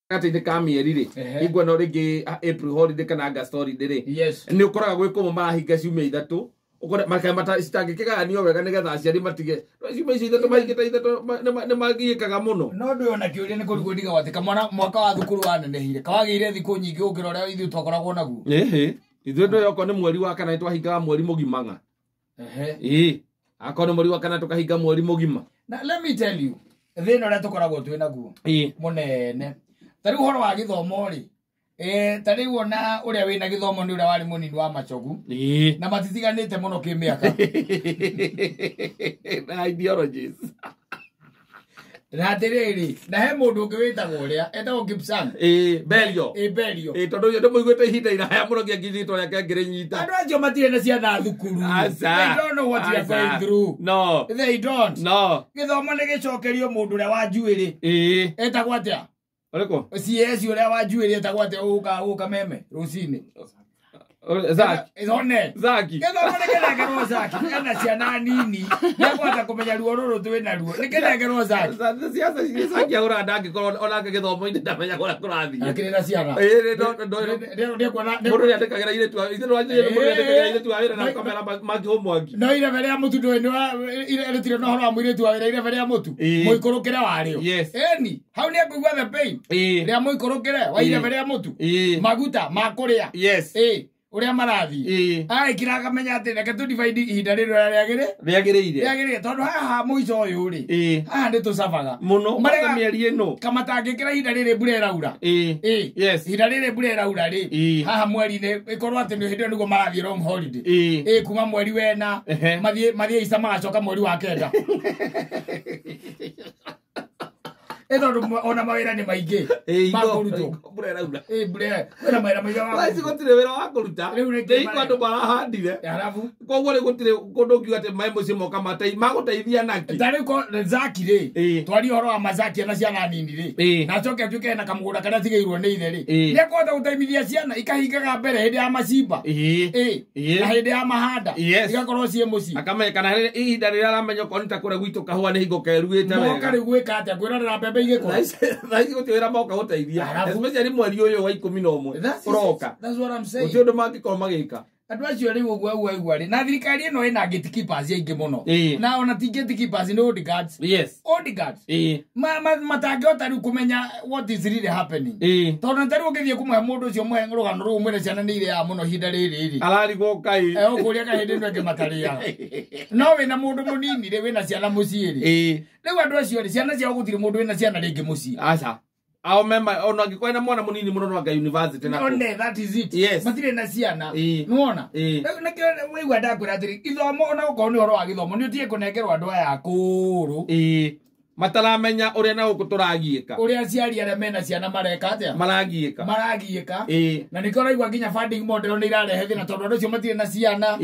Kati de kamieri ri igwa no rigi April holiday kana August holiday ri yes ni ukoraga gwiko marahinga ciumia ithatu ukora mata citangikega nio wega nigetha aciari matige ciumia ithatu mahingita ithatu ni magiyikaga muno no ndiona kiuria ni kurigwo ndiga watika mwana mwaka wa thukuru wanenehire kawagire thiku nyingi ukira uria ithu twakoragwo naguo ithu ndo yoko ni mweri wa kana twahingaga mweri mugimanga akona mweri wa kana tukahinga mweri mugima na let me tell you thina uria tukoragwo twi naguo munene tari horo wa githomo ri tari wona uria wina githomo ni uria wari munini wa machogu na matitiganite muno kimiaka na ideologies na tiriri na he mundu ungi witagwo uria etagwo Gibson Berio Berio tondu yo ndumuiguite ihinda iraya muno ngiagithitwo reke ngirinyita andu acio matire na ciana thukuru they don't know what you are going through no they don't no githomo ni gicokerio mundu uria wa njuiri etagwo atia Oreko? CS uria wa njuiri etagwo atia uka meme rucini Zaki Zaki githomo ni kinengerwo Zaki kana ciana nini niagwata kumenya ruo ruru twina ruo ni kinengerwo Zaki ciaca Zaki agura ndangikorwo onake githomo-ini ndamenya kuria kurathi akiri na ciana ndio kuona mundu ni andikagira ile tu ithu wajire mundu ni andikagira ile tu awira na kamera magi homework no ile vere ya mutu ndo ile tire no horo wa mwire tu awira ile vere ya mutu muikurukire wario eni how ni akuigwa the pain ria muikurukire wa ile vere ya mutu maguta makuria uria marathi ai kiraga menya ati reke tu divide ihinda riru riagirire tondu haha muico uyu ri haha ndi tucabaga muno mara mieri ino kamatangikira ihinda riri mbura iraura yes ihinda riri mbura iraura ri haha mweri ni ikorwo ati ni hindi niguo marathi long holiday kuma mweri wena mathie isa magacoka mweri wa kenda ndo ona mawira ni maingi makuruto mbura iraura mbura wena mawira maingi basi gutire wira wa kuruta ndiko andu barahandire arabu koguo ri gutire kundu ngiuga ati mai mucio moka matai maguteithia naki tari ko Zaki ri twari horo wa mazaki na ciana nini ri na coke tuke na kamugura kana tigeirwo ni ithe ri ni akota guteithia ciana ikahingaga mbere hindi ya macimba na hindi ya mahanda igakorwo cie muci akame kana ihinda rira aramenya ko nita kure gwitu kahua ni hingo keruite wega moka ri gwika ati gwirorera mbembe igiko thaici gutiwira moka guteithia especially mweri uyu wa 11 uroka that's what I'm saying ucio ndo mangikorwo magika andu acio ri uguo igwa ri na thirikari ino ina gatekeepers aingi muno na ona ti gatekeepers ni old guards matangihota riu kumenya what is really happening tondu tari ukithie kumwe mundu ucio muhe rugano ruu mwire ciana ni ile ya muno hinda riri ararigwo kai ukuria ka hindi ndo ngimataria no wina mundu munini ri wina ciana mucii ri riu andu acio ri ciana ciao gutiri mundu wina ciana ringi mucii aca au mema ona ngikwenda mwana munini muno no anga university nako one that is it matire na ciana nuona nake weigwa ndakwira atiri ithomo ona uko ni horo wa githomo ni utie kunengerwa andu aya kuru mataramenya uria na gukuturagiika uria ciari aria mena ciana mareka atia maragiika na nikora igwa nginya funding model ni irarehe thina tondu andu cio matire na ciana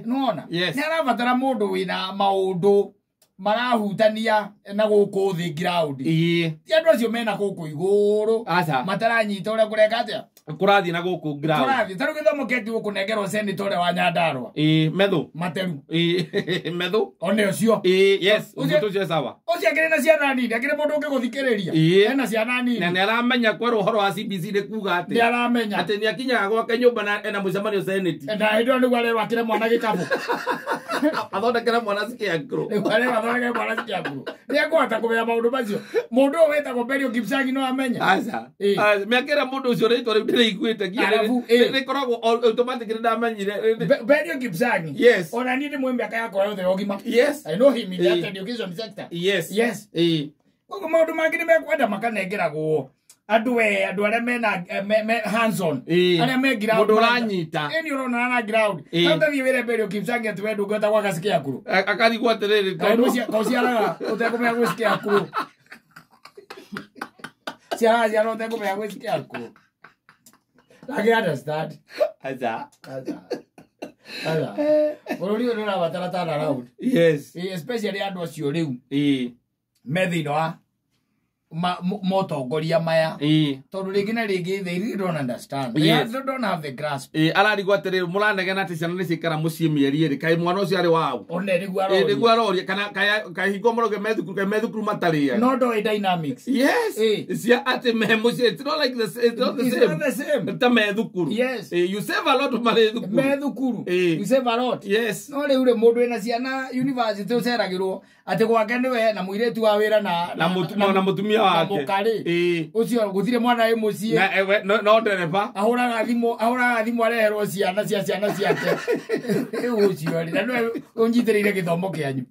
nuona ni arabatara mundu wina maundu marahutania na guku thi ground ti andu acio mena guku iguru mataranyita uria kureka atia kurathi na guku ground kurathi taru githomo keti guku nengerwo senator wa Nyandarua methu materu methu one ucio yes ucio cio sawa ucio akire na ciana nini akire mundu ungi guthikiriria ena ciana nini na aramenya kwa ruhoro wa CBC ni kuga ati ni aramenya ati ni akinyaga gwake nyumba na ena mucemanio senate na hindo ni gware wakire mwana gikabu athondekera mwana scarecrow wale wathondekera mwana scarecrow ni akwata kumenya maundu macio mundu wetagwo Berio Gibson no amenya aca mekera mundu ucio ritwa riu ndiraiguite nginya koragwo automatically ndamenyire Berio Gibson ona ni ndimwe miaka yakwa yothe ogima I know him in that education sector koguo maundu mangi ni mekwenda makanengeragwo andu aria mena hands on aria me ground mundu uranyita ni urona na ground tathi wire Berio Gibson ati wendu ngota gwa gasikia kuru akarigwo atiriri kauciaraga utekumenya gwicikia kuru ciara utekumenya gwicikia kuru I understand. Aza. Ururi urura batara around. Yes. Especially andu acio riu. Methino motongoria maya tondu ringi na ringi they really don't understand. They don't have the grasp. Ararigwo atiriri muranegena ati ciana nicikara mucii mieri iri kai mwana ucio ari wau one niguo aroria kana kahingo moroge methukuru mataria no do dynamics. Yes, cia ati me mucii it's not like this, it's not the same ta methukuru. Yes, you save a lot of methukuru you save a lot. Yes, no riu mundu ena ciana university uceragirwo ati gwake niwe na muiretu wa wira na mutumia wake mukari ucio guthire mwana wi mucii no ndereba ahuraga thimu areherwo ciana ciake ucio ri na no unjitiriire githomo kianyu